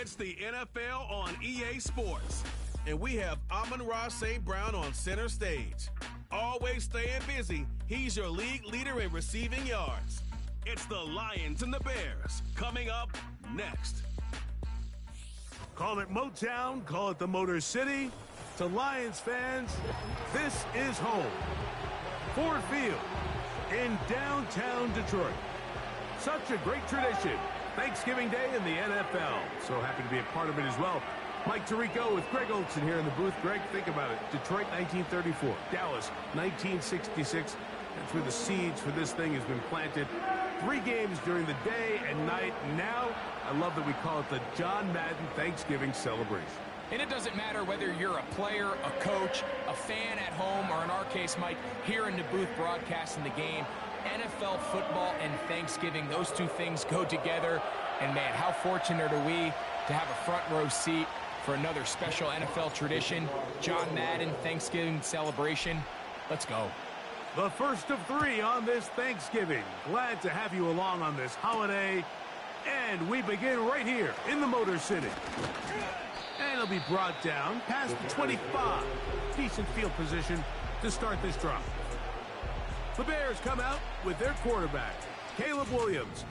It's the NFL on EA Sports, and we have Amon-Ra St. Brown on center stage. Always staying busy, he's your league leader in receiving yards. It's the Lions and the Bears coming up next. Call it Motown, call it the Motor City. To Lions fans, this is home. Ford Field in downtown Detroit. Such a great tradition. Thanksgiving Day in the NFL. So happy to be a part of it as well. Mike Tirico with Greg Olson here in the booth. Greg, think about it. Detroit, 1934. Dallas, 1966. That's where the seeds for this thing has been planted. 3 games during the day and night. Now, I love that we call it the John Madden Thanksgiving celebration. And it doesn't matter whether you're a player, a coach, a fan at home, or in our case, Mike, here in the booth broadcasting the game. NFL football and Thanksgiving, those two things go together. And man, how fortunate are we to have a front row seat for another special NFL tradition, John Madden Thanksgiving celebration. Let's go. The first of 3 on this Thanksgiving. Glad to have you along on this holiday. And we begin right here in the Motor City. And it'll be brought down past the 25. Decent field position to start this drive. The Bears come out with their quarterback, Caleb Williams.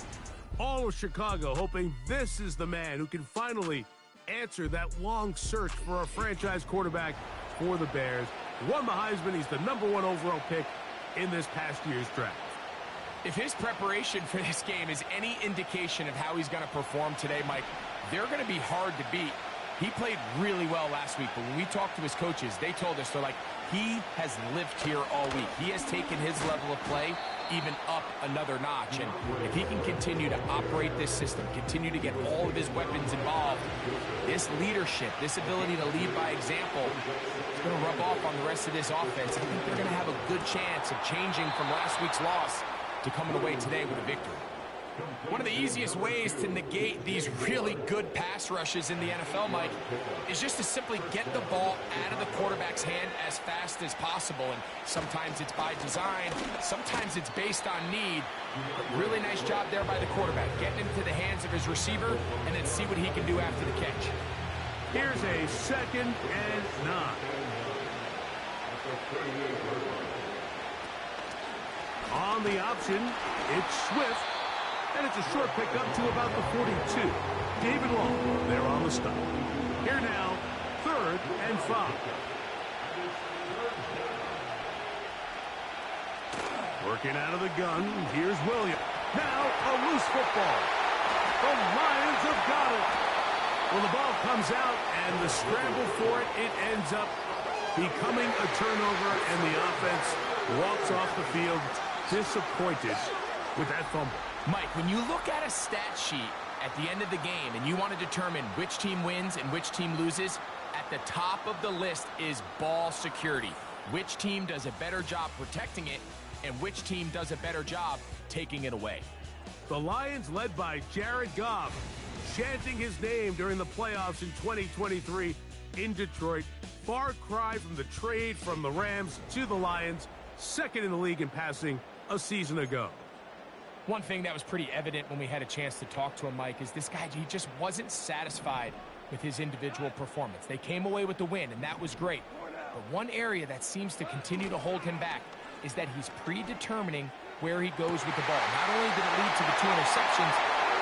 All of Chicago hoping this is the man who can finally answer that long search for a franchise quarterback for the Bears. Won the Heisman. He's the #1 overall pick in this past year's draft. If his preparation for this game is any indication of how he's going to perform today, Mike, they're going to be hard to beat. He played really well last week, but when we talked to his coaches, they told us, they're like, he has lived here all week. He has taken his level of play even up another notch. And if he can continue to operate this system, continue to get all of his weapons involved, this leadership, this ability to lead by example, is going to rub off on the rest of this offense. I think they're going to have a good chance of changing from last week's loss to coming away today with a victory. One of the easiest ways to negate these really good pass rushes in the NFL, Mike, is just to simply get the ball out of the quarterback's hand as fast as possible. And sometimes it's by design, sometimes it's based on need. But really nice job there by the quarterback, getting into the hands of his receiver and then see what he can do after the catch. Here's a 2nd and 9. On the option, it's Swift. And it's a short pickup to about the 42. David Long there on the stop. Here now, 3rd and 5. Working out of the gun, here's Williams. Now a loose football. The Lions have got it. Well, the ball comes out, and the scramble for it, it ends up becoming a turnover, and the offense walks off the field disappointed with that fumble. Mike, when you look at a stat sheet at the end of the game and you want to determine which team wins and which team loses, at the top of the list is ball security. Which team does a better job protecting it and which team does a better job taking it away. The Lions, led by Jared Goff, chanting his name during the playoffs in 2023 in Detroit. Far cry from the trade from the Rams to the Lions, 2nd in the league in passing a season ago. One thing that was pretty evident when we had a chance to talk to him, Mike, is this guy, he just wasn't satisfied with his individual performance. They came away with the win, and that was great. But one area that seems to continue to hold him back is that he's predetermining where he goes with the ball. Not only did it lead to the 2 interceptions,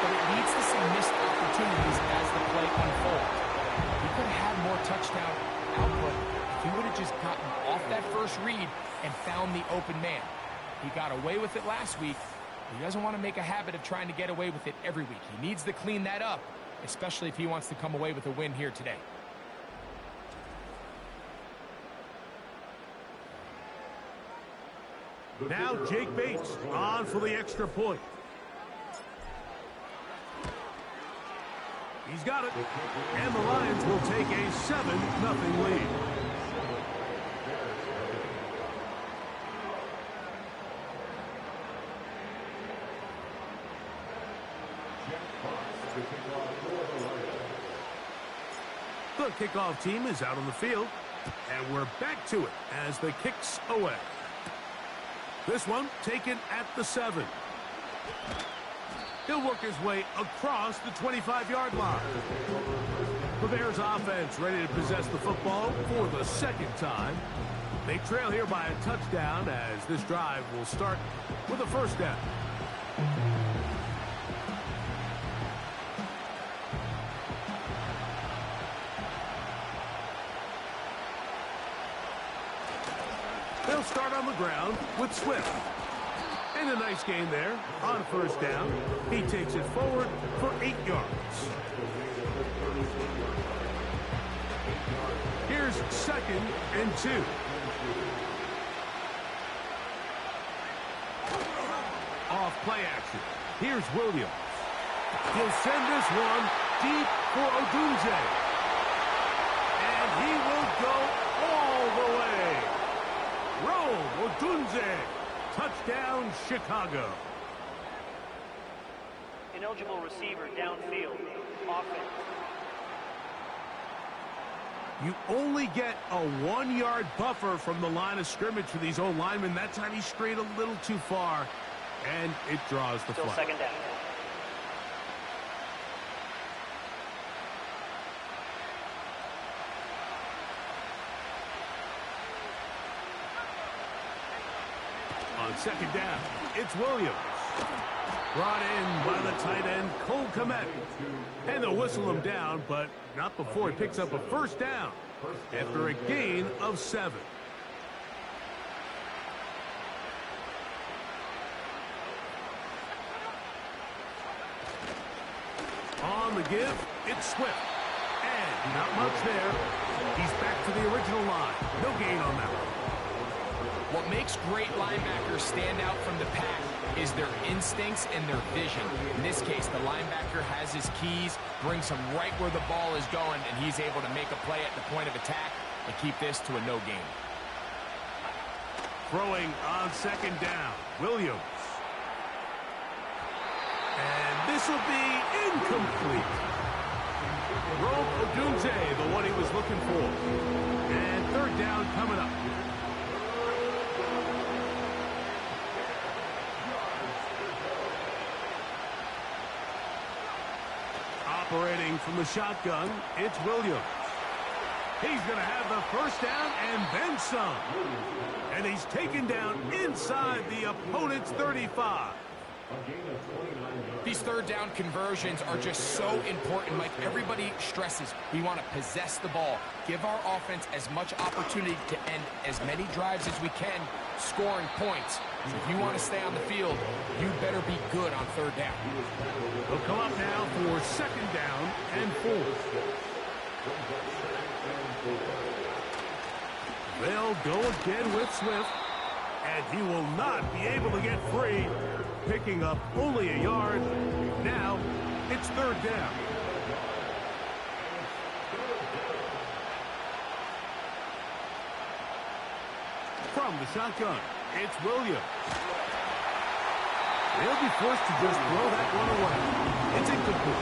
but it leads to some missed opportunities as the play unfolds. He could have had more touchdown output if he would have just gotten off that first read and found the open man. He got away with it last week. He doesn't want to make a habit of trying to get away with it every week. He needs to clean that up, especially if he wants to come away with a win here today. Now Jake Bates on for the extra point. He's got it. And the Lions will take a 7-0 lead. The kickoff team is out on the field, and we're back to it as the kick's away. This one taken at the 7. He'll work his way across the 25-yard line. The Bears offense ready to possess the football for the second time. They trail here by a touchdown as this drive will start with a first down. They'll start on the ground with Swift. And a nice gain there on first down. He takes it forward for 8 yards. Here's 2nd and 2. Off play action. Here's Williams. He'll send this one deep for Odunze. And he will go all the way. Roll Odunze. Touchdown, Chicago. Ineligible receiver downfield. Offense. You only get a 1-yard buffer from the line of scrimmage for these old linemen. That time he strayed a little too far, and it draws the flag. Second down. On second down, it's Williams. Brought in by the tight end, Cole Kmet. And they'll whistle him down, but not before he picks up a first down after a gain of 7. On the give, it's Swift. And not much there. He's back to the original line. No gain on that one. What makes great linebackers stand out from the pack is their instincts and their vision. In this case, the linebacker has his keys, brings him right where the ball is going, and he's able to make a play at the point of attack and keep this to a no gain. Throwing on second down, Williams. And this will be incomplete. Rome Odunze, the one he was looking for. And third down coming up. Operating from the shotgun, it's Williams. He's going to have the first down and then some. And he's taken down inside the opponent's 35. These third down conversions are just so important, Mike. Everybody stresses we want to possess the ball, give our offense as much opportunity to end as many drives as we can, scoring points. So if you want to stay on the field, you better be good on third down. They'll come up now for second down and 4. They'll go again with Swift, and he will not be able to get free, picking up only a yard. Now it's third down. From the shotgun, it's Williams. They'll be forced to just throw that one away. It's incomplete.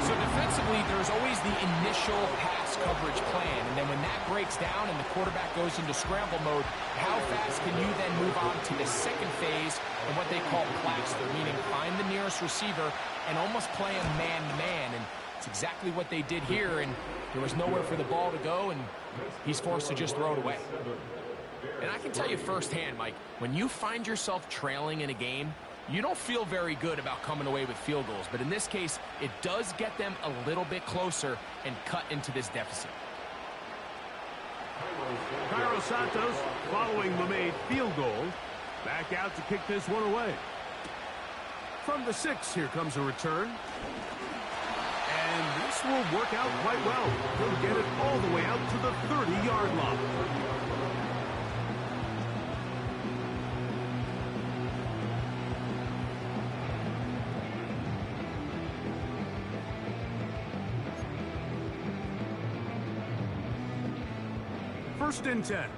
So defensively, there's always the initial pass coverage plan, and then when that breaks down and the quarterback goes into scramble mode, how fast can you then move on to the second phase and what they call plaster, meaning find the nearest receiver and almost play him man-to-man, and it's exactly what they did here, and there was nowhere for the ball to go, and he's forced to just throw it away. And I can tell you firsthand, Mike, when you find yourself trailing in a game, you don't feel very good about coming away with field goals, but in this case, it does get them a little bit closer and cut into this deficit. Cairo Santos, following the made field goal, back out to kick this one away. From the 6, here comes a return. And this will work out quite well. He'll get it all the way out to the 30-yard line. First and 10.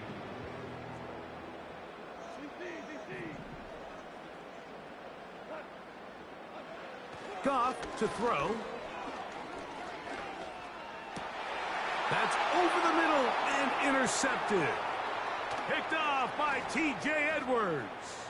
Goff to throw. That's over the middle and intercepted. Picked off by T.J. Edwards.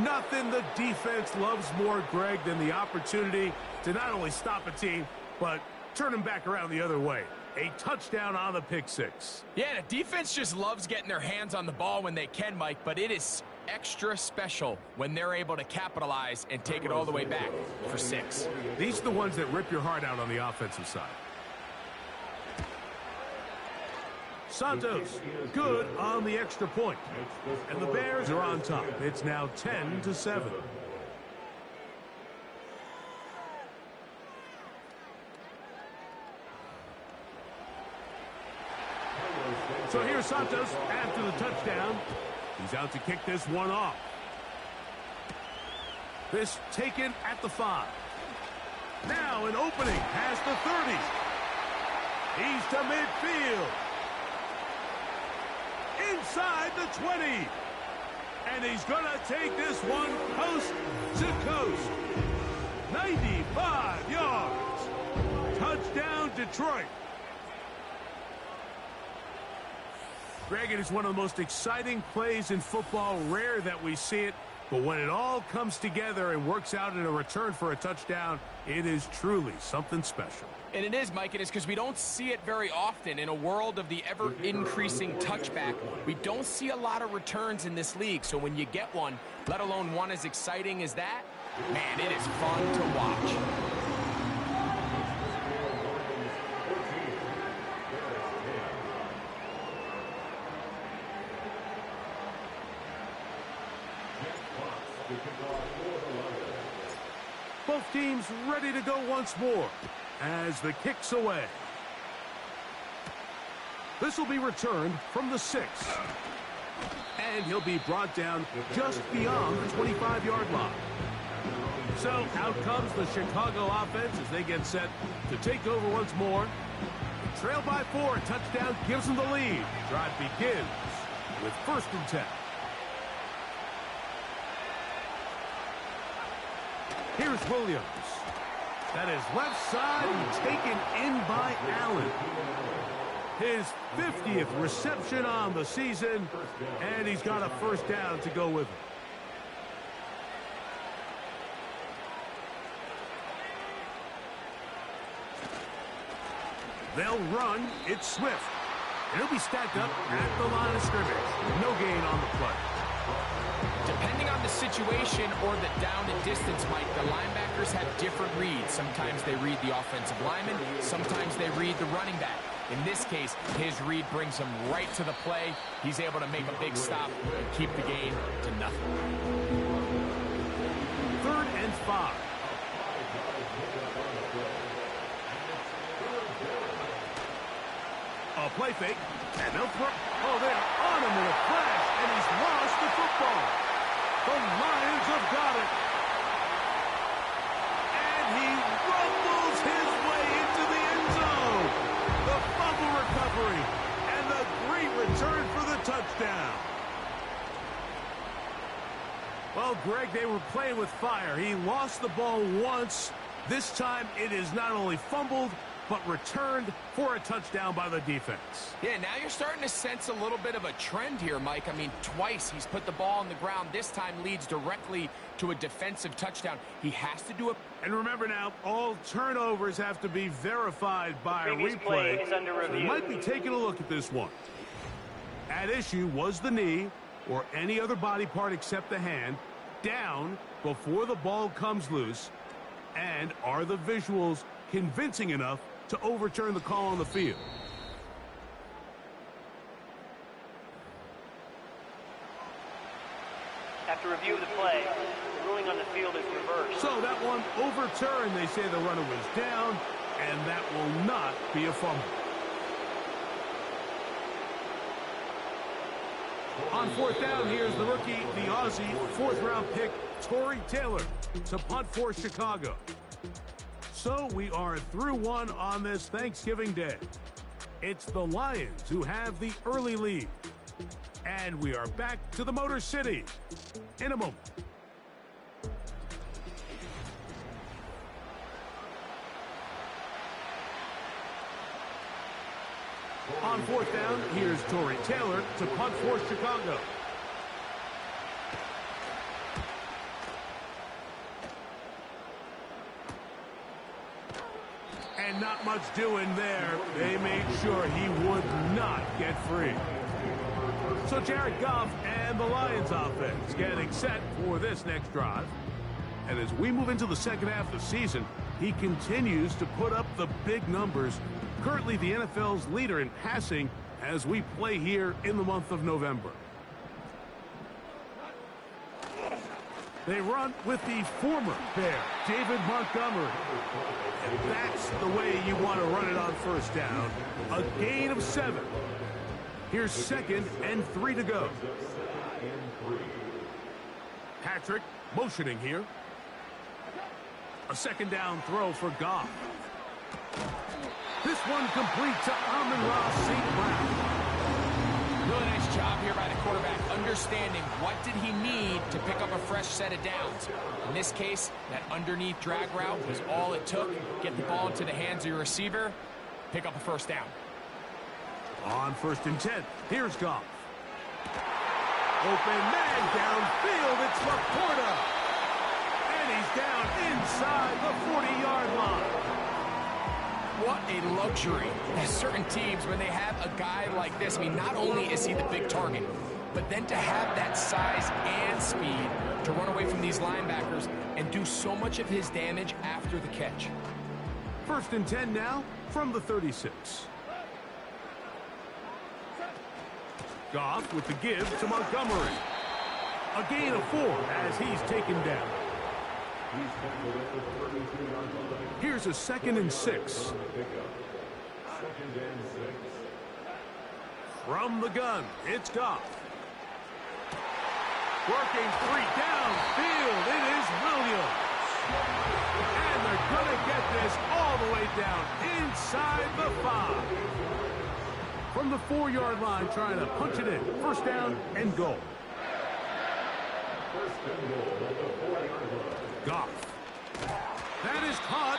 Nothing the defense loves more, Greg, than the opportunity to not only stop a team, but turn them back around the other way. A touchdown on the pick six. Yeah, the defense just loves getting their hands on the ball when they can, Mike, but it is extra special when they're able to capitalize and take it all the way back for 6. These are the ones that rip your heart out on the offensive side. Santos, good on the extra point. And the Bears are on top. It's now 10-7. So here's Santos after the touchdown. He's out to kick this one off. This taken at the 5. Now an opening past the 30. He's to midfield. Inside the 20. And he's going to take this one coast to coast. 95 yards. Touchdown, Detroit. Greg, it is one of the most exciting plays in football. Rare that we see it, but when it all comes together and works out in a return for a touchdown, it is truly something special. And it is, Mike. It is because we don't see it very often in a world of the ever-increasing touchback. We don't see a lot of returns in this league, so when you get one, let alone one as exciting as that, man, it is fun to watch. Both teams ready to go once more as the kick's away. This will be returned from the 6. And he'll be brought down just beyond the 25-yard line. So out comes the Chicago offense as they get set to take over once more. Trail by 4, touchdown gives them the lead. Drive begins with 1st and 10. Here's Williams. That is left side taken in by Allen. His 50th reception on the season, and he's got a 1st down to go with it. They'll run. It's Swift. And he'll be stacked up at the line of scrimmage. No gain on the play. Depending on the situation or the down and distance, Mike, the linebackers have different reads. Sometimes they read the offensive lineman. Sometimes they read the running back. In this case, his read brings him right to the play. He's able to make a big stop and keep the gain to nothing. 3rd and 5. A play fake, and they'll throw. Oh, they're on him in a flash, and he's lost the football. The Lions have got it. And he rumbles his way into the end zone. The fumble recovery, and the great return for the touchdown. Well, Greg, they were playing with fire. He lost the ball once. This time, it is not only fumbled, but returned for a touchdown by the defense. Yeah, now you're starting to sense a little bit of a trend here, Mike. I mean, twice he's put the ball on the ground. This time leads directly to a defensive touchdown. He has to do it. And remember now, all turnovers have to be verified by a Previous play replay. is under review. So we might be taking a look at this one. At issue was the knee or any other body part except the hand down before the ball comes loose. And are the visuals convincing enough to overturn the call on the field? After review of the play, the ruling on the field is reversed. So that one overturned. They say the runner was down, and that will not be a fumble. On 4th down, here's the rookie, the Aussie, 4th-round pick, Tory Taylor, to punt for Chicago. So we are through one on this Thanksgiving Day. It's the Lions who have the early lead. And we are back to the Motor City in a moment. On 4th down, here's Tory Taylor to punt for Chicago. And not much doing there. They made sure he would not get free. So Jared Goff and the Lions offense getting set for this next drive. And as we move into the second half of the season, he continues to put up the big numbers. Currently the NFL's leader in passing as we play here in the month of November. They run with the former Bear, David Montgomery. And that's the way you want to run it on first down. A gain of 7. Here's 2nd and 3 to go. Patrick motioning here. A 2nd down throw for Goff. This one complete to Amon-Ra St. Brown. Really nice job here by the quarterback, understanding what did he need to pick up a fresh set of downs. In this case, that underneath drag route was all it took. Get the ball into the hands of your receiver, pick up a first down. On 1st and 10, here's Goff. Open man downfield, it's Laporta. And he's down inside the 40-yard line. What a luxury. There's certain teams, when they have a guy like this, I mean, not only is he the big target, but then to have that size and speed to run away from these linebackers and do so much of his damage after the catch. 1st and 10 now from the 36. Goff with the give to Montgomery. A gain of 4 as he's taken down. Here's a 2nd and 6. From the gun, it's Goff. Working 3 downfield, it is Williams. And they're going to get this all the way down inside the 5. From the 4-yard line, trying to punch it in. 1st down and goal. Goff. That is caught.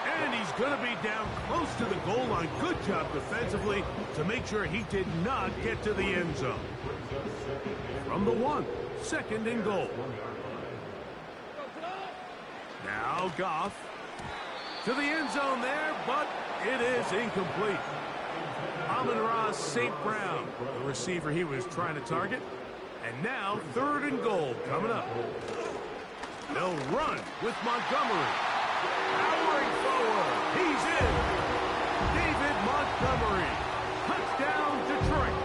And he's going to be down close to the goal line. Good job defensively to make sure he did not get to the end zone. From the 1, 2nd and goal. Now Goff to the end zone there, but it is incomplete. Amon-Ra St. Brown, the receiver he was trying to target. And now 3rd and goal coming up. They'll run with Montgomery. Powering forward. He's in. David Montgomery. Touchdown, Detroit.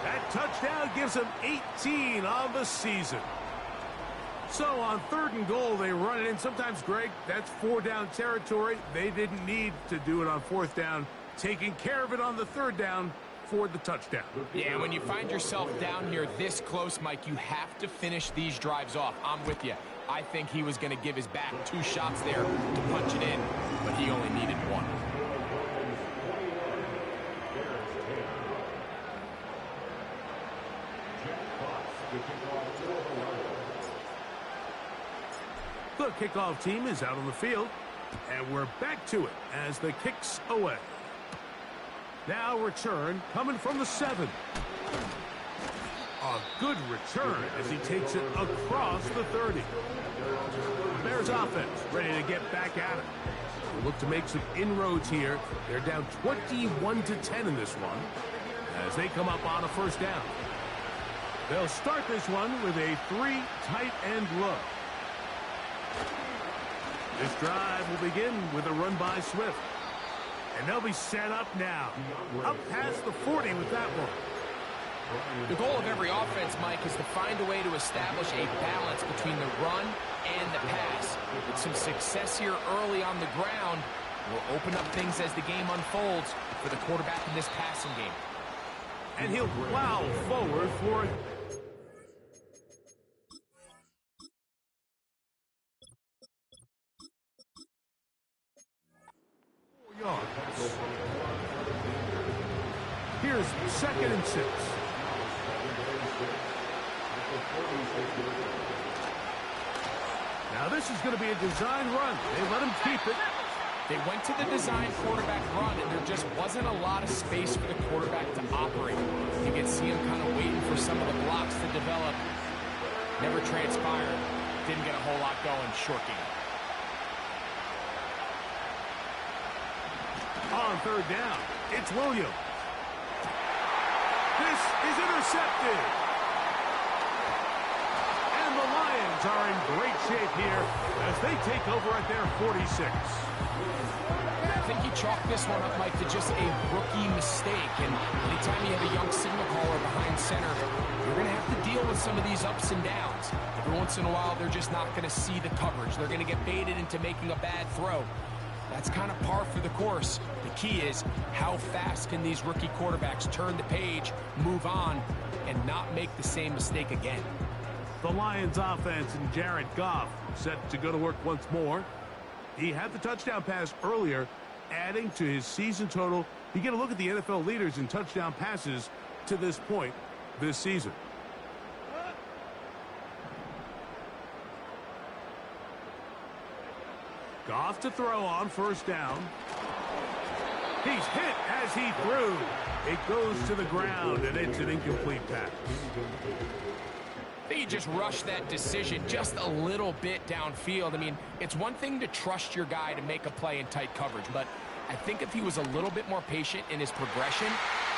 That touchdown gives him 18 on the season. So on 3rd and goal, they run it in. Sometimes, Greg, that's 4-down territory. They didn't need to do it on 4th down. Taking care of it on the 3rd down for the touchdown. Yeah, when you find yourself down here this close, Mike, you have to finish these drives off. I'm with you. I think he was going to give his back 2 shots there to punch it in, but he only needed 1. The kickoff team is out on the field, and we're back to it as the kick's away. Now return coming from the 7. A good return as he takes it across the 30. Bears offense ready to get back at it. We'll look to make some inroads here. They're down 21-10 in this one as they come up on a 1st down. They'll start this one with a 3 tight end look. This drive will begin with a run by Swift. And they'll be set up now. Up past the 40 with that one. The goal of every offense, Mike, is to find a way to establish a balance between the run and the pass. With some success here early on the ground will open up things as the game unfolds for the quarterback in this passing game. And he'll plow forward for it. Here's 2nd and 6. Now this is going to be a design run. They let him keep it. They went to the design quarterback run, and there just wasn't a lot of space for the quarterback to operate. You can see him kind of waiting for some of the blocks to develop. Never transpired. Didn't get a whole lot going. Short game. on third down. It's Williams. This is intercepted. And the Lions are in great shape here as they take over at their 46. I think he chalked this one up, Mike, to just a rookie mistake. And anytime you have a young signal caller behind center, you're going to have to deal with some of these ups and downs. Every once in a while, they're just not going to see the coverage. They're going to get baited into making a bad throw. That's kind of par for the course. The key is how fast can these rookie quarterbacks turn the page, move on, and not make the same mistake again. The Lions offense and Jared Goff set to go to work once more. He had the touchdown pass earlier, adding to his season total. You get a look at the NFL leaders in touchdown passes to this point this season. Goff to throw on first down. He's hit as he threw. It goes to the ground, and it's an incomplete pass. I think he just rushed that decision just a little bit downfield. I mean, it's one thing to trust your guy to make a play in tight coverage, but I think if he was a little bit more patient in his progression,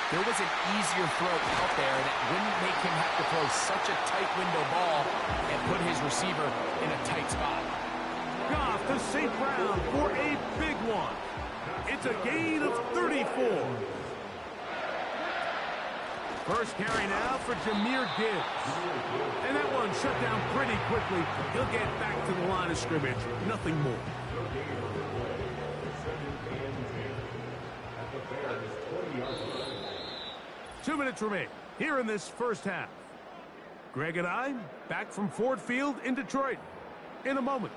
there was an easier throw out there that wouldn't make him have to throw such a tight window ball and put his receiver in a tight spot. Goff to St. Brown for a big one. It's a gain of 34. First carry now for Jahmyr Gibbs. And that one shut down pretty quickly. He'll get back to the line of scrimmage. Nothing more. Two minutes remain here in this first half. Greg and I back from Ford Field in Detroit in a moment.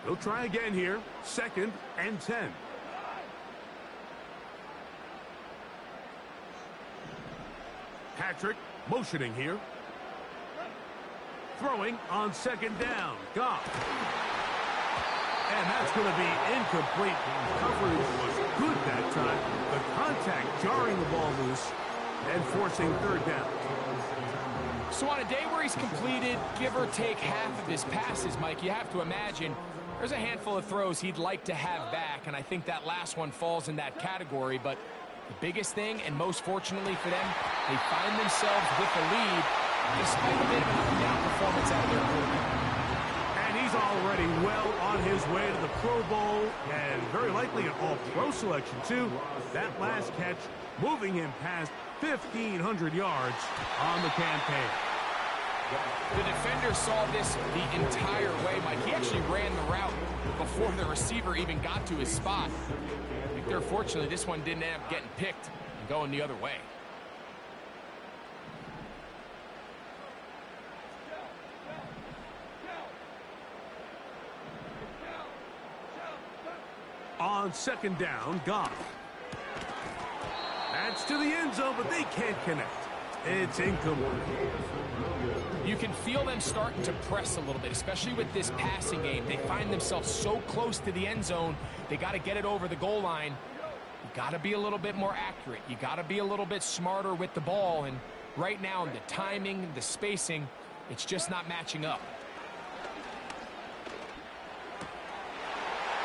He'll try again here. 2nd and 10. Patrick motioning here. Throwing on 2nd down. Goff. And that's going to be incomplete. Coverage was good that time. The contact jarring the ball loose and forcing 3rd down. So on a day where he's completed, give or take half of his passes, Mike, you have to imagine there's a handful of throws he'd like to have back, and I think that last one falls in that category. But the biggest thing, and most fortunately for them, they find themselves with the lead despite a bit of an up-and-down performance out of their quarterback. And he's already well on his way to the Pro Bowl and very likely an all-pro selection, too. That last catch moving him past 1,500 yards on the campaign. The defender saw this the entire way, Mike. He actually ran the route before the receiver even got to his spot. I think they're fortunately this one didn't end up getting picked and going the other way. On 2nd down, Goff. That's to the end zone, but they can't connect. It's incomplete. You can feel them starting to press a little bit, especially with this passing game. They find themselves so close to the end zone, they got to get it over the goal line. You got to be a little bit more accurate. You got to be a little bit smarter with the ball. And right now, the timing, the spacing, it's just not matching up.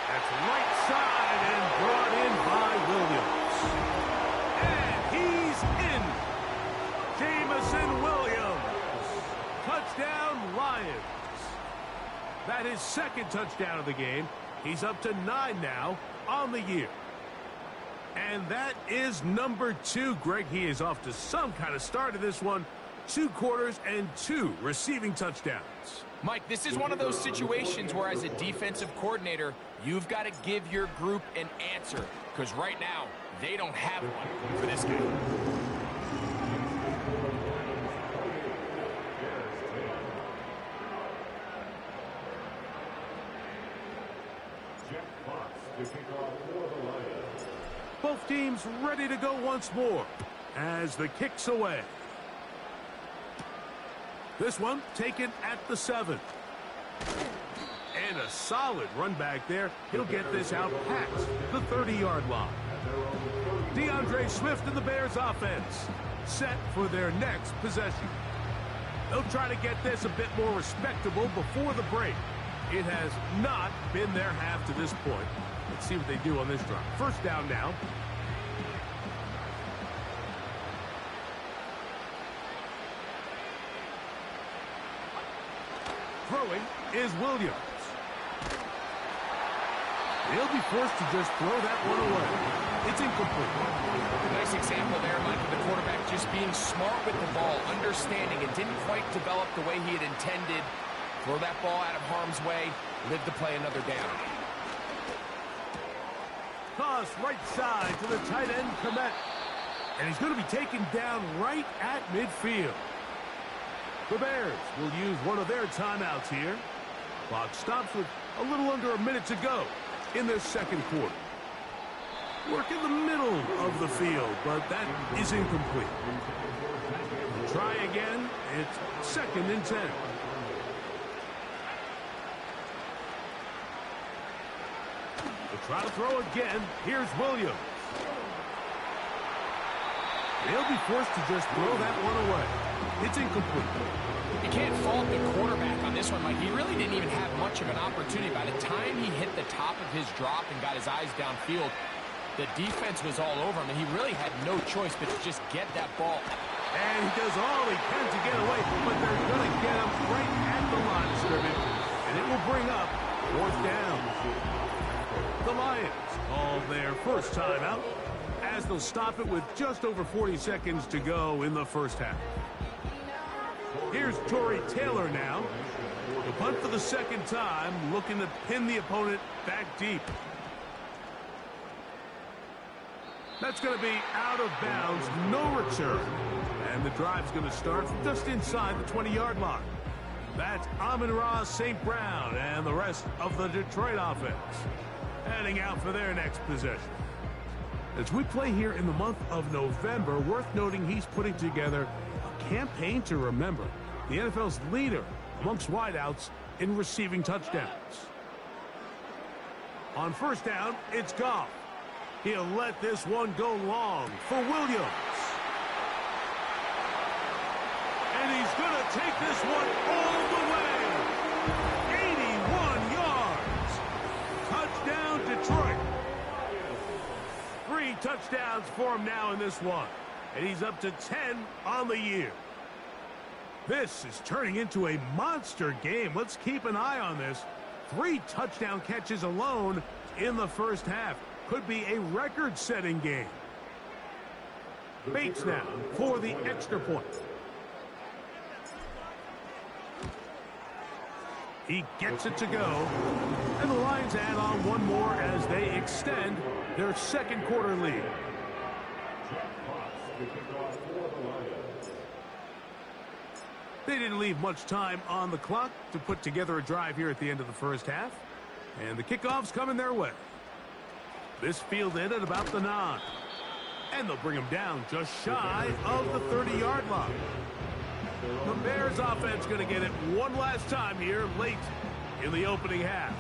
That's right side and brought in by Williams. And he's in. Jamison Williams. Touchdown, Lions. That is 2nd touchdown of the game. He's up to 9 now on the year. And that is number 2. Greg, he is off to some kind of start in this one. 2 quarters and 2 receiving touchdowns. Mike, this is one of those situations where as a defensive coordinator, you've got to give your group an answer. Because right now, they don't have one for this game. Both teams ready to go once more as the kick's away. This one taken at the 7. And a solid run back there. He'll get this out past the 30-yard line. DeAndre Swift and the Bears offense set for their next possession. They'll try to get this a bit more respectable before the break. It has not been their half to this point. Let's see what they do on this drive. First down now. Throwing is Williams. He'll be forced to just throw that one away. It's incomplete. Nice example there, Mike, of the quarterback just being smart with the ball, understanding it didn't quite develop the way he had intended. Throw that ball out of harm's way, live to play another down. Toss right side to the tight end, Komet. And he's going to be taken down right at midfield. The Bears will use one of their timeouts here. Clock stops with a little under a minute to go in their second quarter. Work in the middle of the field, but that is incomplete. Try again. It's second and 10. They'll try to throw again. Here's Williams. They'll be forced to just throw that one away. It's incomplete. You can't fault the quarterback on this one, Mike. He really didn't even have much of an opportunity. By the time he hit the top of his drop and got his eyes downfield, the defense was all over him, and he really had no choice but to just get that ball. And he does all he can to get away, but they're going to get him right at the line of scrimmage, and it will bring up fourth down. The Lions call their first timeout as they'll stop it with just over 40 seconds to go in the first half. Here's Torrey Taylor now. The punt for the second time, looking to pin the opponent back deep. That's going to be out of bounds, no return. And the drive's going to start just inside the 20-yard line. That's Amon-Ra, St. Brown, and the rest of the Detroit offense heading out for their next possession. As we play here in the month of November, worth noting he's putting together a campaign to remember, the NFL's leader amongst wideouts in receiving touchdowns. On first down, it's Goff. He'll let this one go long for Williams. And he's going to take this one all the way. 81 yards. Touchdown, Detroit. 3 touchdowns for him now in this one. And he's up to 10 on the year. This is turning into a monster game. Let's keep an eye on this. 3 touchdown catches alone in the first half. Could be a record-setting game. Bates now for the extra point. He gets it to go. And the Lions add on one more as they extend their second quarter lead. They didn't leave much time on the clock to put together a drive here at the end of the first half. And the kickoff's coming their way. This fielded at about the 9. And they'll bring him down just shy of the 30-yard line. The Bears offense going to get it one last time here late in the opening half.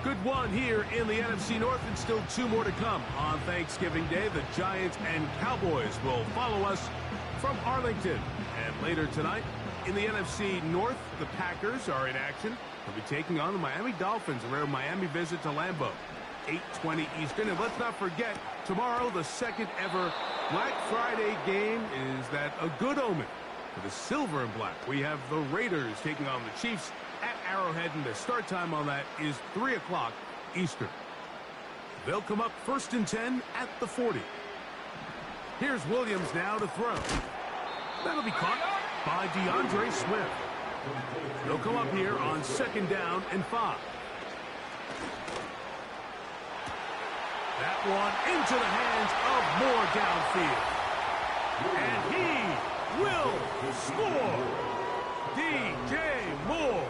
Good one here in the NFC North, and still 2 more to come on Thanksgiving Day. The Giants and Cowboys will follow us from Arlington. And later tonight in the NFC North, the Packers are in action. They'll be taking on the Miami Dolphins, a rare Miami visit to Lambeau. 8:20 Eastern. And let's not forget, tomorrow, the second ever Black Friday game. Is that a good omen for the silver and black? We have the Raiders taking on the Chiefs at Arrowhead, and the start time on that is 3 o'clock Eastern. They'll come up first and 10 at the 40. Here's Williams now to throw. That'll be caught by DeAndre Swift. They'll come up here on second down and 5. That one into the hands of Moore downfield. And he will score. DJ Moore.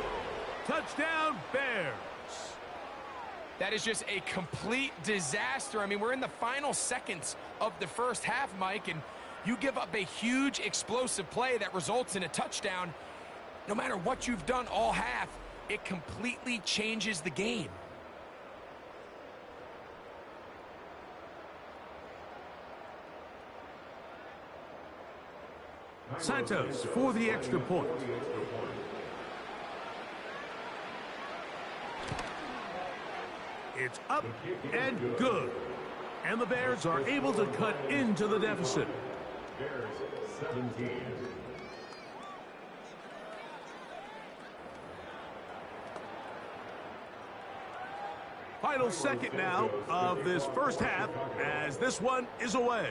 Touchdown, Bears. That is just a complete disaster. I mean, we're in the final seconds of the first half, Mike, and you give up a huge explosive play that results in a touchdown. No matter what you've done all half, it completely changes the game. Santos for the extra point. It's up and good. And the Bears are able to cut into the deficit. Bears 17. Final second now of this first half as this one is away.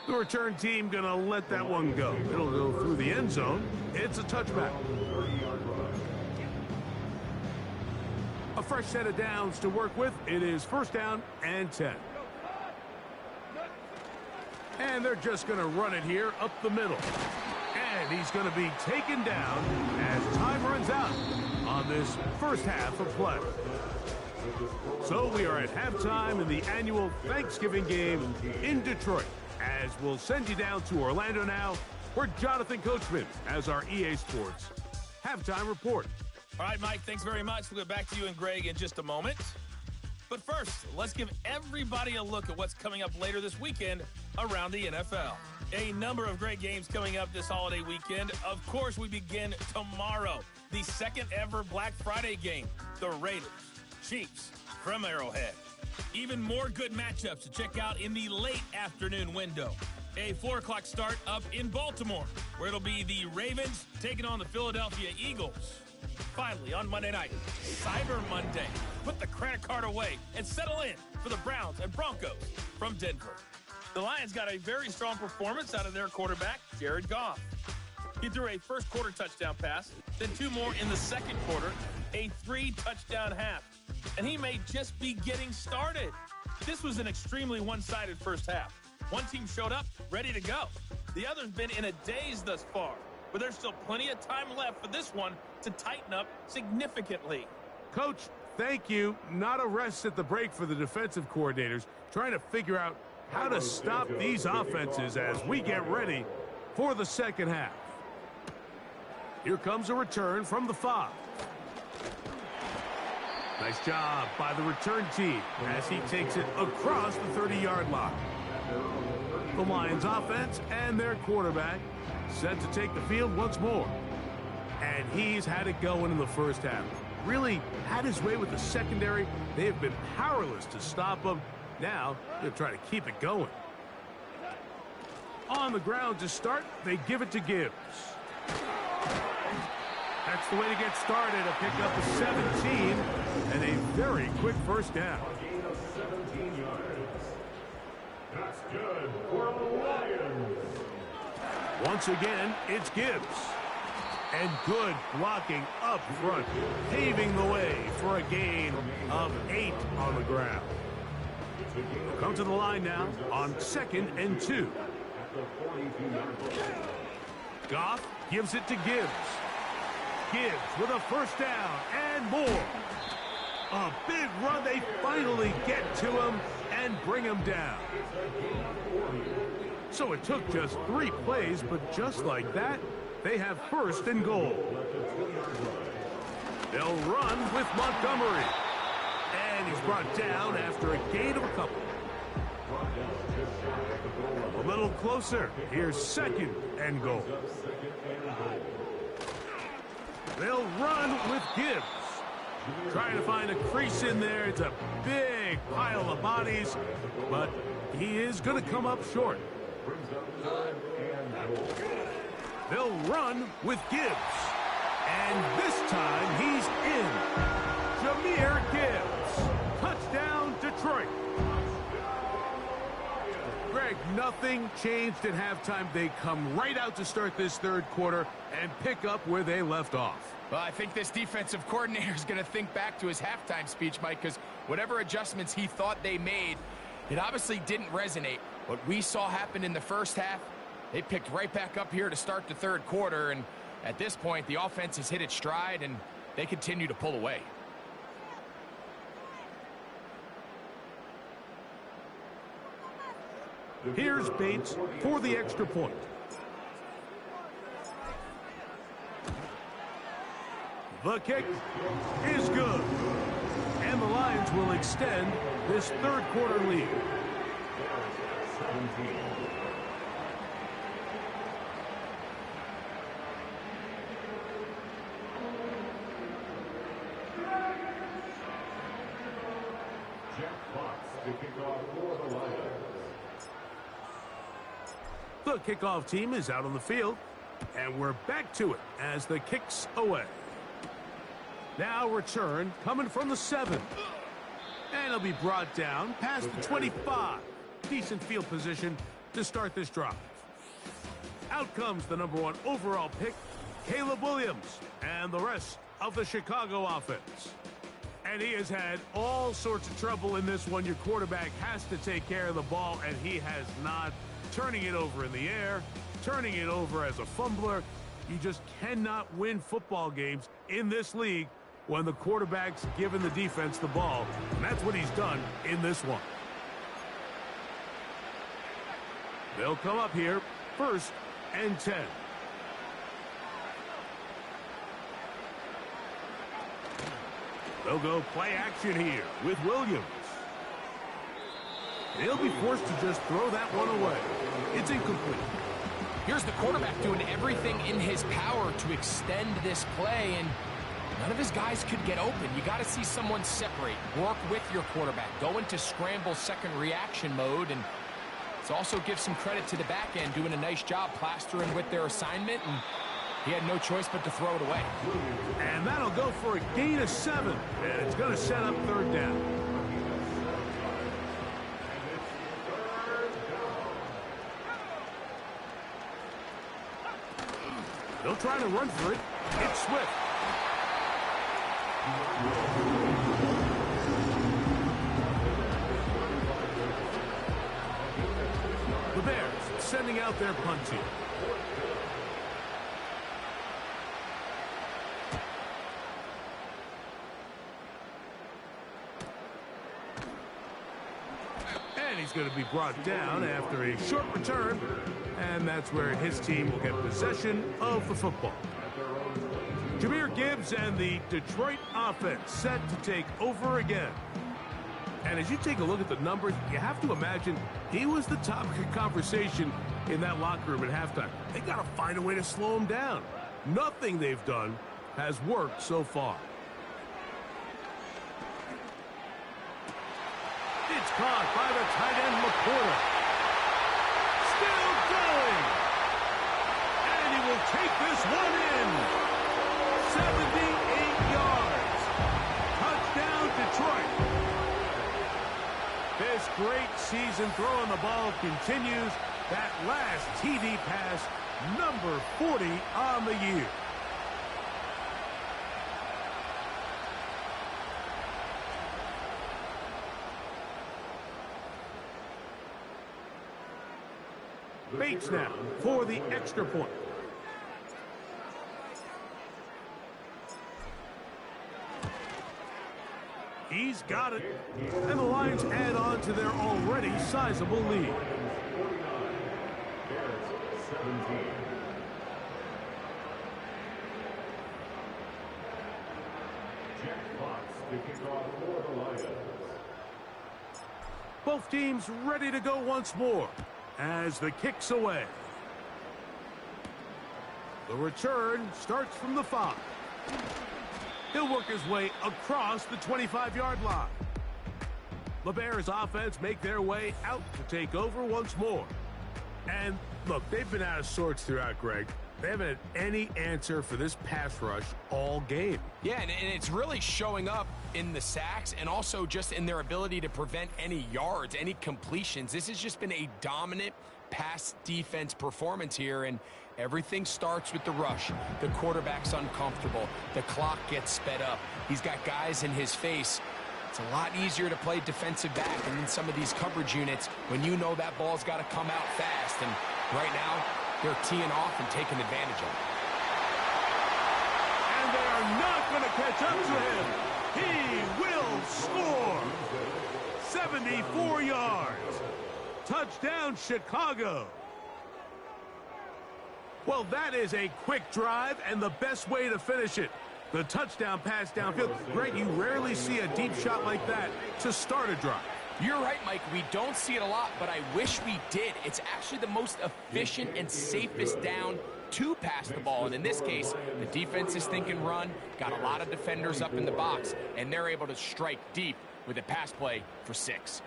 The return team going to let that one go. It'll go through the end zone. It's a touchback. A fresh set of downs to work with. It is first down and 10. And they're just going to run it here up the middle. And he's going to be taken down as time runs out on this first half of play. So we are at halftime in the annual Thanksgiving game in Detroit, as we'll send you down to Orlando now, where Jonathan Coachman has our EA Sports halftime report. All right, Mike, thanks very much. We'll get back to you and Greg in just a moment. But first, let's give everybody a look at what's coming up later this weekend around the NFL. A number of great games coming up this holiday weekend. Of course, we begin tomorrow. The second ever Black Friday game. The Raiders, Chiefs from Arrowhead. Even more good matchups to check out in the late afternoon window. A 4 o'clock start up in Baltimore, where it'll be the Ravens taking on the Philadelphia Eagles. Finally, on Monday night, Cyber Monday. Put the credit card away and settle in for the Browns and Broncos from Denver. The Lions got a very strong performance out of their quarterback, Jared Goff. He threw a first quarter touchdown pass, then 2 more in the second quarter, a 3-touchdown half. And he may just be getting started. This was an extremely one-sided first half. One team showed up, ready to go. The other's been in a daze thus far, but there's still plenty of time left for this one to tighten up significantly. Coach, thank you. Not a rest at the break for the defensive coordinators, trying to figure out how to stop these offenses as we get ready for the second half. Here comes a return from the 5. Nice job by the return team as he takes it across the 30-yard line. The Lions offense and their quarterback set to take the field once more. And he's had it going in the first half. Really had his way with the secondary. They have been powerless to stop him. Now they're trying to keep it going. On the ground to start, they give it to Gibbs. That's the way to get started. A pickup of 17 and a very quick first down. Gain of 17 yards. That's good for the Lions. Once again, it's Gibbs. And good blocking up front, paving the way for a gain of 8 on the ground. Come to the line now on 2nd and 2. Goff gives it to Gibbs. Gibbs with a first down and more. A big run. They finally get to him and bring him down. So it took just 3 plays, but just like that, they have 1st and goal. They'll run with Montgomery. And he's brought down after a gain of a couple. A little closer. Here's 2nd and goal. They'll run with Gibbs. Trying to find a crease in there. It's a big pile of bodies, but he is going to come up short. They'll run with Gibbs. And this time he's in. Jahmyr Gibbs. Touchdown, Detroit. Greg, nothing changed at halftime. They come right out to start this third quarter and pick up where they left off. Well, I think this defensive coordinator is going to think back to his halftime speech, Mike, because whatever adjustments he thought they made, it obviously didn't resonate. What we saw happen in the first half, they picked right back up here to start the third quarter, and at this point, the offense has hit its stride, and they continue to pull away. Here's Bates for the extra point. The kick is good. And the Lions will extend this third quarter lead. off for the Lions. The kickoff team is out on the field, and we're back to it as the kick's away. Now return coming from the 7. And it'll be brought down past the 25. Decent field position to start this drive. Out comes the #1 overall pick, Caleb Williams, and the rest of the Chicago offense. And he has had all sorts of trouble in this one. Your quarterback has to take care of the ball, and he has not. Turning it over in the air, turning it over as a fumbler. You just cannot win football games in this league when the quarterback's giving the defense the ball. And that's what he's done in this one. They'll come up here, 1st and 10. They'll go play action here with Williams. They'll be forced to just throw that one away. It's incomplete. Here's the quarterback doing everything in his power to extend this play, and none of his guys could get open. You got to see someone separate, work with your quarterback, go into scramble second reaction mode, and it's also give some credit to the back end doing a nice job plastering with their assignment, and he had no choice but to throw it away. And that'll go for a gain of 7, and it's going to set up 3rd down. They'll try to run for it. It's Swift. The Bears sending out their punt team. And he's going to be brought down after a short return. And that's where his team will get possession of the football. Jahmyr Gibbs and the Detroit offense set to take over again. And as you take a look at the numbers, you have to imagine he was the topic of conversation in that locker room at halftime. They got to find a way to slow him down. Nothing they've done has worked so far. It's caught by the tight end McCorder. Still going. And he will take this one in. 78 yards. Touchdown, Detroit. This great season throwing the ball continues. That last TD pass, number 40 on the year. Bates now for the extra point. He's got it. And the Lions add on to their already sizable lead. Both teams ready to go once more as the kick's away. The return starts from the 5. He'll work his way across the 25-yard line. The Bears offense make their way out to take over once more. And look, they've been out of sorts throughout, Greg. They haven't had any answer for this pass rush all game. Yeah, and it's really showing up in the sacks and also just in their ability to prevent any yards, any completions. This has just been a dominant pass defense performance here, and everything starts with the rush. The quarterback's uncomfortable. The clock gets sped up. He's got guys in his face. It's a lot easier to play defensive back and in some of these coverage units when you know that ball's got to come out fast. And right now, they're teeing off and taking advantage of it. And they are not going to catch up to him. He will score. 74 yards. Touchdown, Chicago. Well, that is a quick drive and the best way to finish it. The touchdown pass downfield. Greg, you rarely see a deep shot like that to start a drive. You're right, Mike. We don't see it a lot, but I wish we did. It's actually the most efficient and safest down to pass the ball. And in this case, the defense is thinking run, got a lot of defenders up in the box, and they're able to strike deep with a pass play for 6.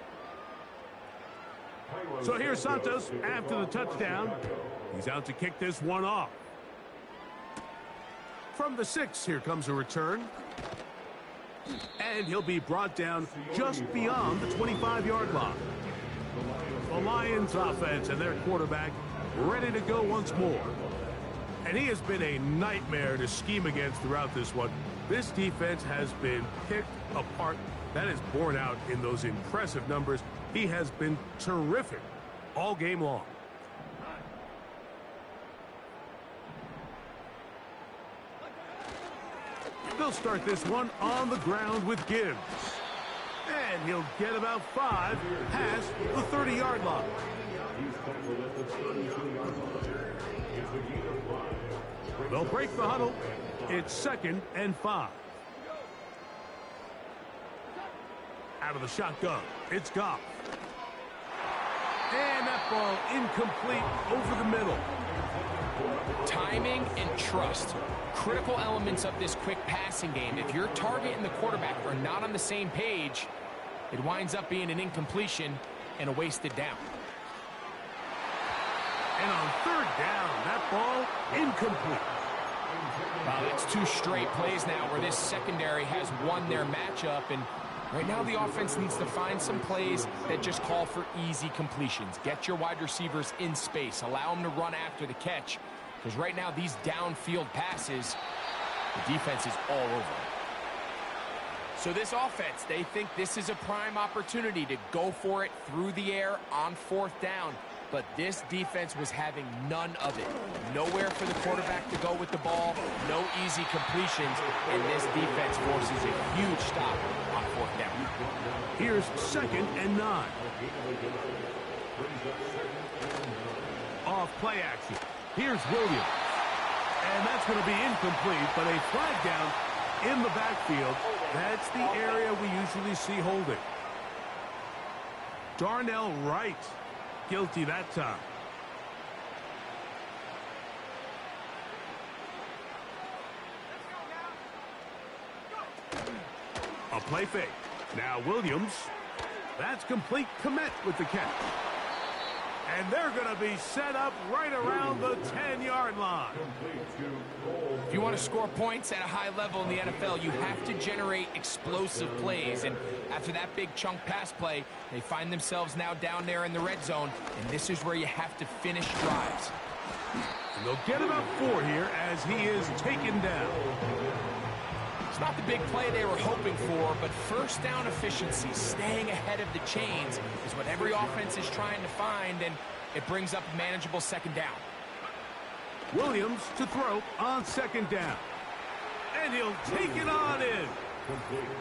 So here's Santos after the touchdown. He's out to kick this one off. From the 6, here comes a return. And he'll be brought down just beyond the 25-yard line. The Lions offense and their quarterback ready to go once more. And he has been a nightmare to scheme against throughout this one. This defense has been picked apart. That is borne out in those impressive numbers. He has been terrific all game long. They'll start this one on the ground with Gibbs. And he'll get about 5 past the 30-yard line. They'll break the huddle. It's 2nd and 5. Out of the shotgun, it's Goff. And that ball incomplete over the middle. Timing and trust, critical elements of this quick passing game. If your target and the quarterback are not on the same page, it winds up being an incompletion and a wasted down. And on 3rd down, that ball incomplete. Wow, that's 2 straight plays now where this secondary has won their matchup, and right now the offense needs to find some plays that just call for easy completions. Get your wide receivers in space. Allow them to run after the catch, because right now these downfield passes, the defense is all over. So this offense, they think this is a prime opportunity to go for it through the air on 4th down. But this defense was having none of it. Nowhere for the quarterback to go with the ball, no easy completions, and this defense forces a huge stop on 4th down. Here's 2nd and 9. Off play action. Here's Williams. And that's going to be incomplete, but a flag down in the backfield. That's the area we usually see holding. Darnell Wright. Guilty that time. A play fake. Now Williams. That's complete. Komet with the catch. And they're going to be set up right around the 10-yard line. If you want to score points at a high level in the NFL, you have to generate explosive plays. And after that big chunk pass play, they find themselves now down there in the red zone. And this is where you have to finish drives. And they'll get about 4 here as he is taken down. It's not the big play they were hoping for, but 1st down efficiency, staying ahead of the chains, is what every offense is trying to find, and it brings up a manageable 2nd down. Williams to throw on 2nd down. And he'll take it on in.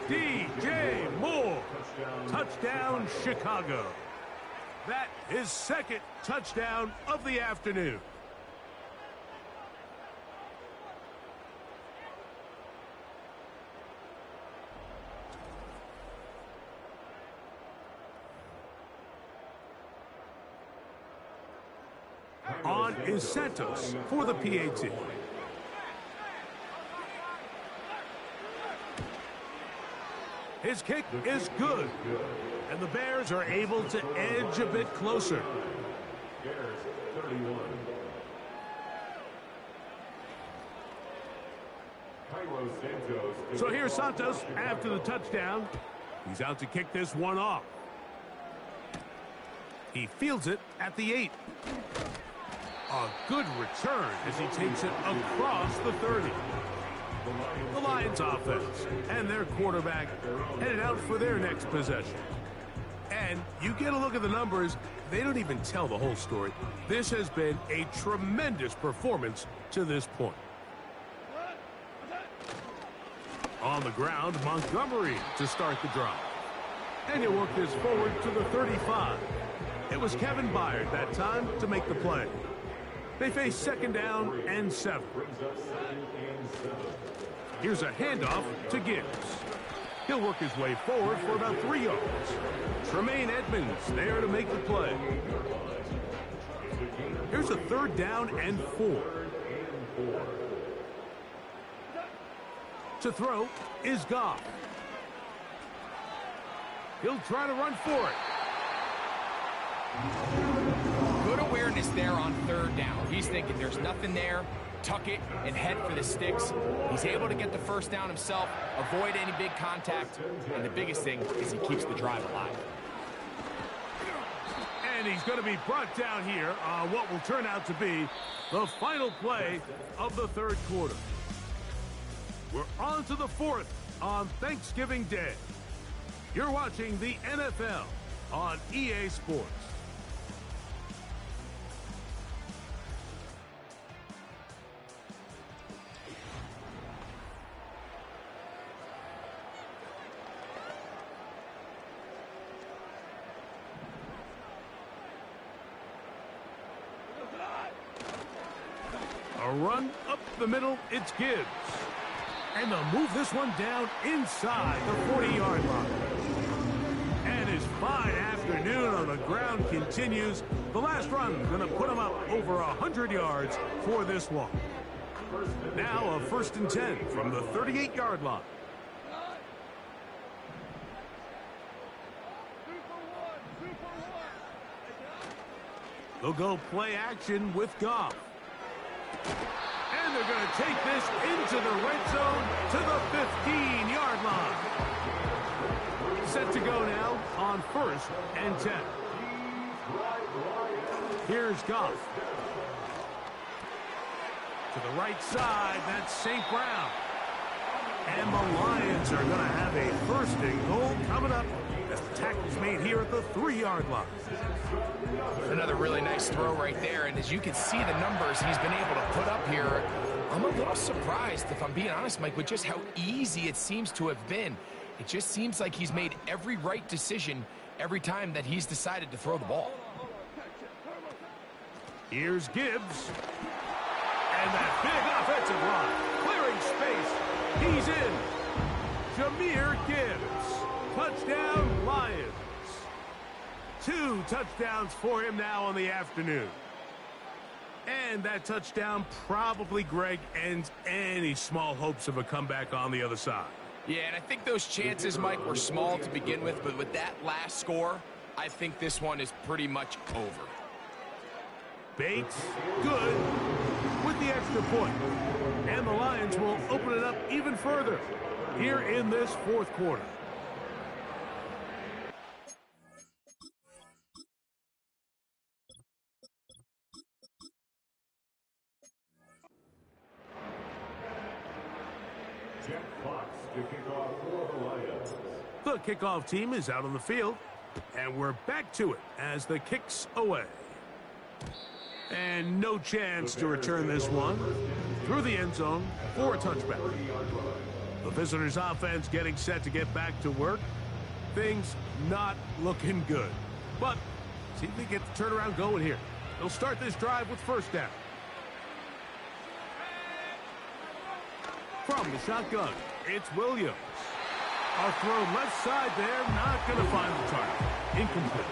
DJ Moore. Touchdown, Chicago. That is 2nd touchdown of the afternoon. On is Santos for the PAT. His kick is good. And the Bears are able to edge a bit closer. Bears 31. So here's Santos after the touchdown. He's out to kick this one off. He fields it at the 8. A good return as he takes it across the 30. The Lions offense and their quarterback headed out for their next possession. And you get a look at the numbers, they don't even tell the whole story. This has been a tremendous performance to this point. On the ground, Montgomery to start the drive. And you work this forward to the 35. It was Kevin Byard that time to make the play. They face 2nd down and 7. Here's a handoff to Gibbs. He'll work his way forward for about 3 yards. Tremaine Edmonds there to make the play. Here's a 3rd down and 4. To throw is Goff. He'll try to run for it. Good awareness there on third down. He's thinking there's nothing there. Tuck it and head for the sticks. He's able to get the first down himself, avoid any big contact, and the biggest thing is he keeps the drive alive. And he's going to be brought down here on what will turn out to be the final play of the third quarter. We're on to the fourth on Thanksgiving Day. You're watching the NFL on EA Sports. A run up the middle, it's Gibbs. And they'll move this one down inside the 40-yard line. And his fine afternoon on the ground continues. The last run going to put him up over 100 yards for this one. Now a 1st and 10 from the 38-yard line. They'll go play action with Goff. And they're going to take this into the red zone to the 15-yard line. Set to go now on 1st and 10. Here's Goff. To the right side, that's St. Brown. And the Lions are going to have a 1st and goal coming up as the tackle's made here at the 3-yard line. Another really nice throw right there, and as you can see the numbers he's been able to put up here, I'm a little surprised, if I'm being honest, Mike, with just how easy it seems to have been. It just seems like he's made every right decision every time that he's decided to throw the ball. Here's Gibbs. And that big offensive line. Clearing space. He's in. Jahmyr Gibbs. Touchdown, Lions. 2 touchdowns for him now on the afternoon. And that touchdown probably, Greg, ends any small hopes of a comeback on the other side. Yeah, and I think those chances, Mike, were small to begin with, but with that last score, I think this one is pretty much over. Bates, good, with the extra point. And the Lions will open it up even further here in this 4th quarter. The kickoff team is out on the field, and we're back to it as the kick's away. And no chance to return this one through the end zone for a touchback. The visitors' offense getting set to get back to work. Things not looking good. But see if they get the turnaround going here. They'll start this drive with 1st down. From the shotgun, it's Williams. A throw left side there, not going to find the target. Incomplete.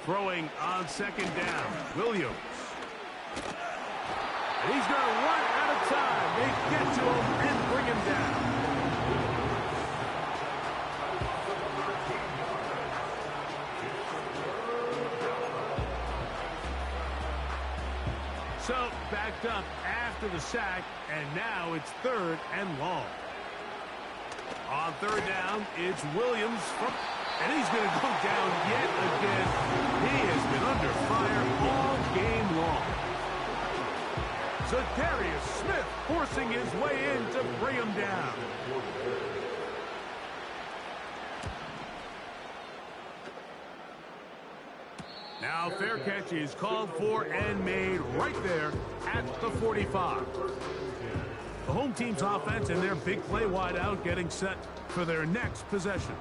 Throwing on 2nd down, Williams. And he's going to run out of time. They get to him and bring him down. So, backed up after the sack, and now it's 3rd and long. On 3rd down, it's Williams, and he's going to go down yet again. He has been under fire all game long. Zadarius Smith forcing his way in to bring him down. Now fair catch is called for and made right there at the 45. The home team's offense and their big play wideout getting set for their next possession.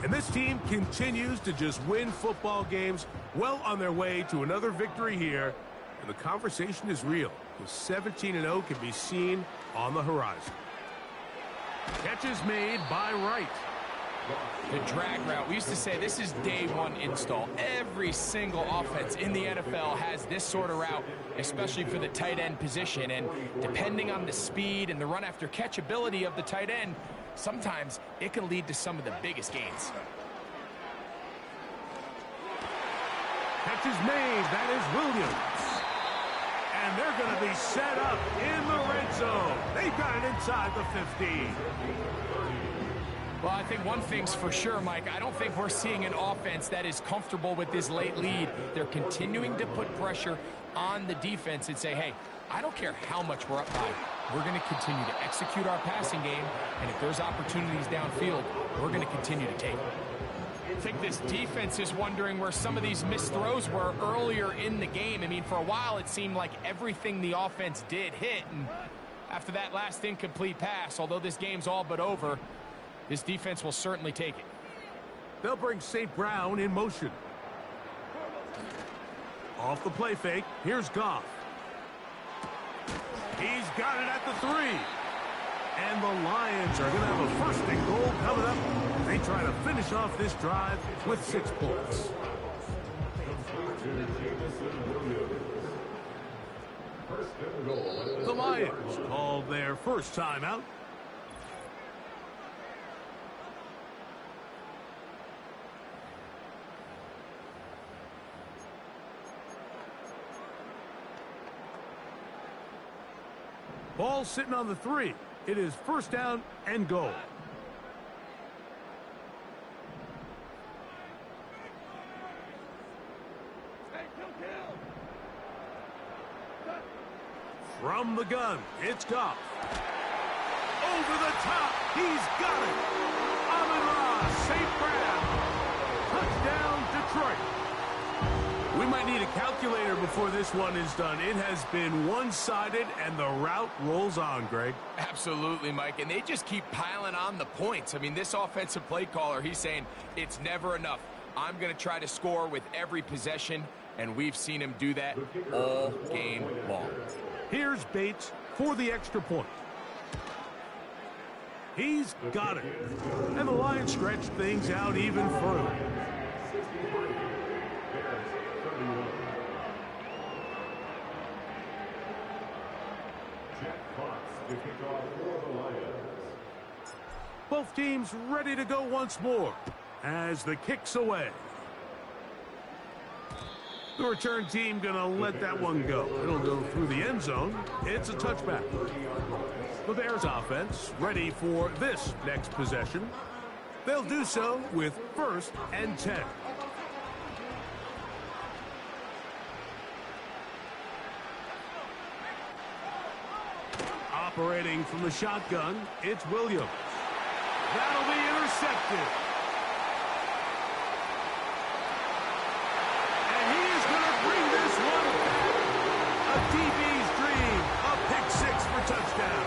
And this team continues to just win football games, well on their way to another victory here. And the conversation is real. The 17-0 can be seen on the horizon. Catch is made by Wright. The drag route. We used to say this is day one install. Every single offense in the NFL has this sort of route, especially for the tight end position. And depending on the speed and the run after catch ability of the tight end, sometimes it can lead to some of the biggest gains. Catch is made. That is Williams. And they're going to be set up in the red zone. They've got it inside the 15. Well, I think one thing's for sure, Mike. I don't think we're seeing an offense that is comfortable with this late lead. They're continuing to put pressure on the defense and say, hey, I don't care how much we're up by. We're going to continue to execute our passing game, and if there's opportunities downfield, we're going to continue to take them. I think this defense is wondering where some of these missed throws were earlier in the game. I mean, for a while, it seemed like everything the offense did hit, and after that last incomplete pass, although this game's all but over, this defense will certainly take it. They'll bring St. Brown in motion. Off the play fake, here's Goff. He's got it at the 3. And the Lions are going to have a first and goal coming up. They try to finish off this drive with 6 points. The Lions called their first timeout. Ball sitting on the 3. It is first down and goal. From the gun, it's Goff. Over the top, he's got it. Amon-Ra, St. Brown. Touchdown, Detroit. We might need a calculator before this one is done. It has been one-sided, and the route rolls on, Greg. Absolutely, Mike, and they just keep piling on the points. I mean, this offensive play caller, he's saying it's never enough. I'm going to try to score with every possession, and we've seen him do that all game long. Here's Bates for the extra point. He's got it. And the Lions stretch things out even further. Both teams ready to go once more as the kick's away. The return team going to let that one go. It'll go through the end zone. It's a touchback. The Bears offense ready for this next possession. They'll do so with 1st and 10. Operating from the shotgun, it's Williams. That'll be intercepted. And he is going to bring this one back. A DB's dream. A pick 6 for touchdown.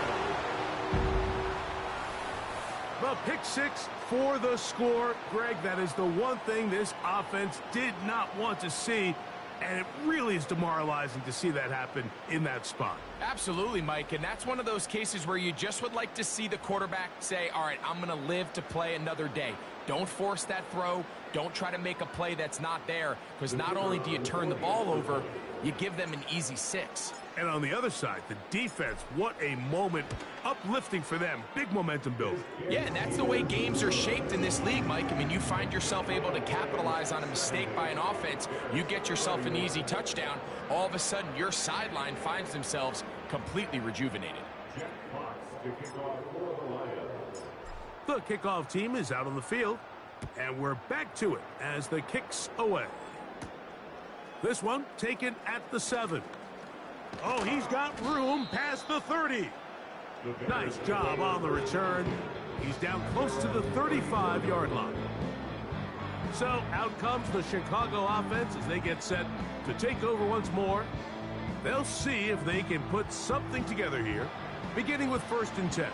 The pick 6 for the score. Greg, that is the one thing this offense did not want to see. And it really is demoralizing to see that happen in that spot. Absolutely, Mike, and that's one of those cases where you just would like to see the quarterback say, all right, I'm going to live to play another day. Don't force that throw. Don't try to make a play that's not there, because not only do you turn the ball over, you give them an easy 6. And on the other side, the defense, what a moment. Uplifting for them. Big momentum building. Yeah, and that's the way games are shaped in this league, Mike. I mean, you find yourself able to capitalize on a mistake by an offense. You get yourself an easy touchdown. All of a sudden, your sideline finds themselves completely rejuvenated. The kickoff team is out on the field, and we're back to it as the kick's away. This one taken at the 7. Oh, he's got room past the 30. Nice job on the return. He's down close to the 35-yard line. So out comes the Chicago offense as they get set to take over once more. They'll see if they can put something together here, beginning with 1st and 10.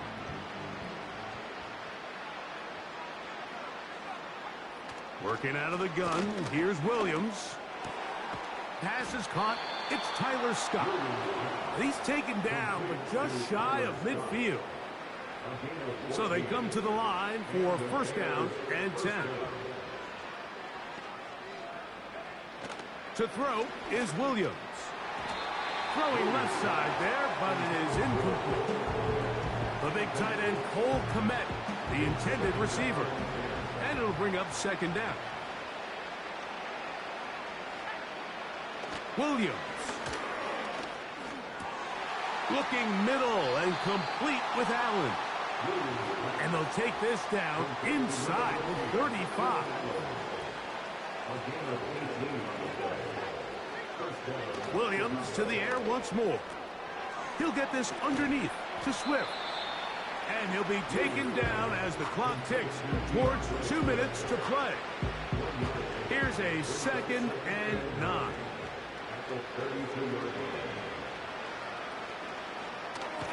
Working out of the gun, here's Williams. Pass is caught. It's Tyler Scott. He's taken down, but just shy of midfield. So they come to the line for first down and 10. To throw is Williams. Throwing left side there, but it is incomplete. The big tight end, Cole Kmet, the intended receiver. And it'll bring up second down. Williams. Looking middle and complete with Allen. And they'll take this down inside the 35. Williams to the air once more. He'll get this underneath to Swift. And he'll be taken down as the clock ticks towards 2 minutes to play. Here's a 2nd and 9.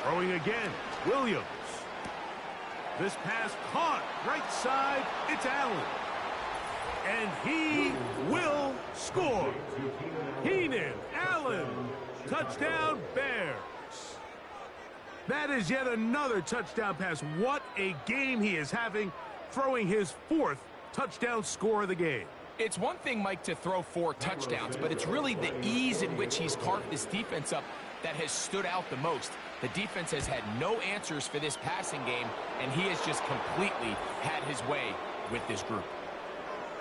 Throwing again, Williams. This pass caught right side. It's Allen. And he will score. Keenan Allen. Touchdown, Bears. That is yet another touchdown pass. What a game he is having, throwing his 4th touchdown score of the game. It's one thing, Mike, to throw 4 touchdowns, but it's really the ease in which he's carved this defense up that has stood out the most. The defense has had no answers for this passing game, and he has just completely had his way with this group.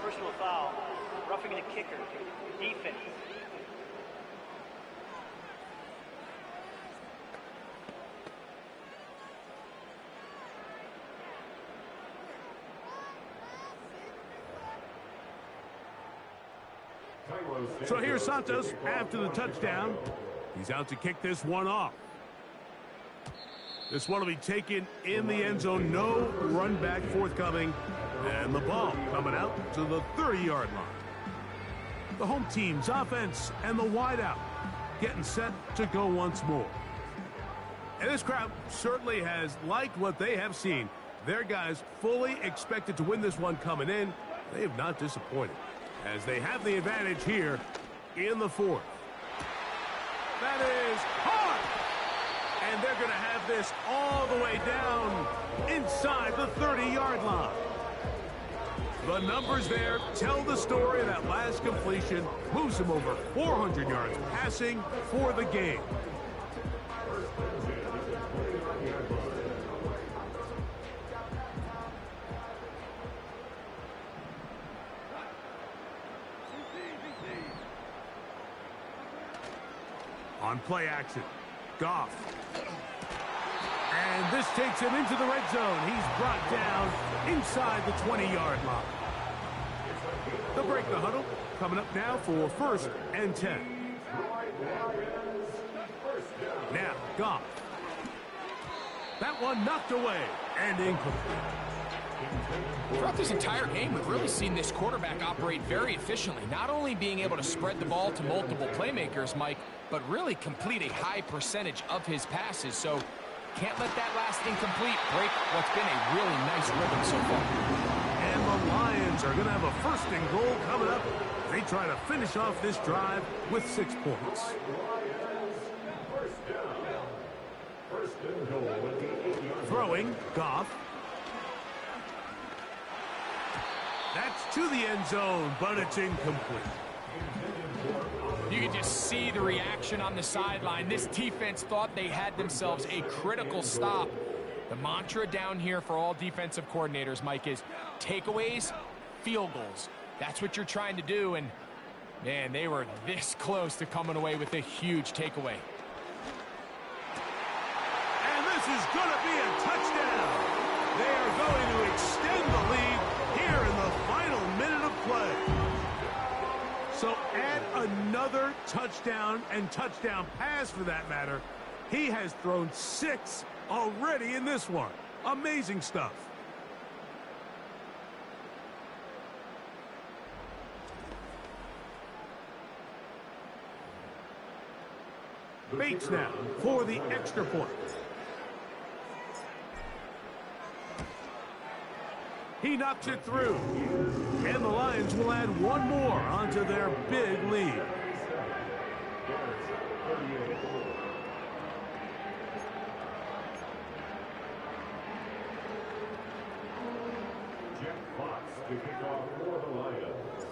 Personal foul, roughing the kicker, defense. So here's Santos after the touchdown. He's out to kick this one off. This one will be taken in the end zone. No run back forthcoming. And the ball coming out to the 30-yard line. The home team's offense and the wideout getting set to go once more. And this crowd certainly has liked what they have seen. Their guys fully expected to win this one coming in. They have not disappointed, as they have the advantage here in the 4th. That is hard. And they're going to have this all the way down inside the 30-yard line. The numbers there tell the story of that last completion. Moves him over 400 yards passing for the game. On play action, Goff. And this takes him into the red zone. He's brought down inside the 20-yard line. They'll break the huddle. Coming up now for 1st and 10. Now, Goff. That one knocked away and incomplete. Throughout this entire game, we've really seen this quarterback operate very efficiently, not only being able to spread the ball to multiple playmakers, Mike, but really complete a high percentage of his passes. So can't let that last incomplete break what's been a really nice rhythm so far. And the Lions are going to have a 1st and goal coming up. They try to finish off this drive with 6 points. Throwing, Goff. That's to the end zone, but it's incomplete. You can just see the reaction on the sideline. This defense thought they had themselves a critical stop. The mantra down here for all defensive coordinators, Mike, is takeaways, field goals. That's what you're trying to do, and, man, they were this close to coming away with a huge takeaway. And this is going to be a touchdown. They are going to extend the lead here in the final minute of play. So add another touchdown and touchdown pass for that matter. He has thrown 6 already in this one. Amazing stuff. Bates now for the extra point. He knocks it through. And the Lions will add one more onto their big lead. to kick off for the Lions.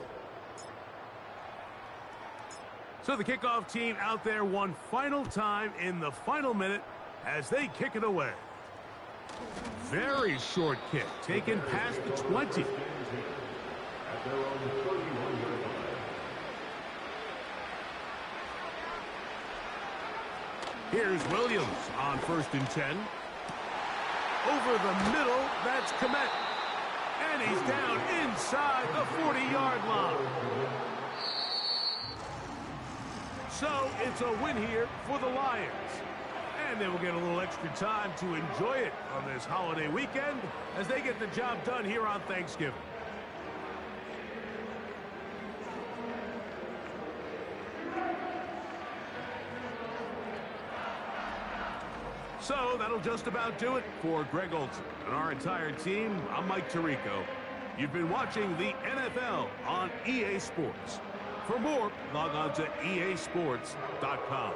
So the kickoff team out there one final time in the final minute as they kick it away. Very short kick, taken past the 20. At their own 31-yard line. Here's Williams on 1st and 10. Over the middle, that's Komet. And he's down inside the 40-yard line. So it's a win here for the Lions. And they will get a little extra time to enjoy it on this holiday weekend as they get the job done here on Thanksgiving. So that'll just about do it for Greg Olson and our entire team. I'm Mike Tirico. You've been watching the NFL on EA Sports. For more, log on to easports.com.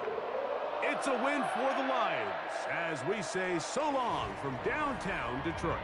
It's a win for the Lions as we say so long from downtown Detroit.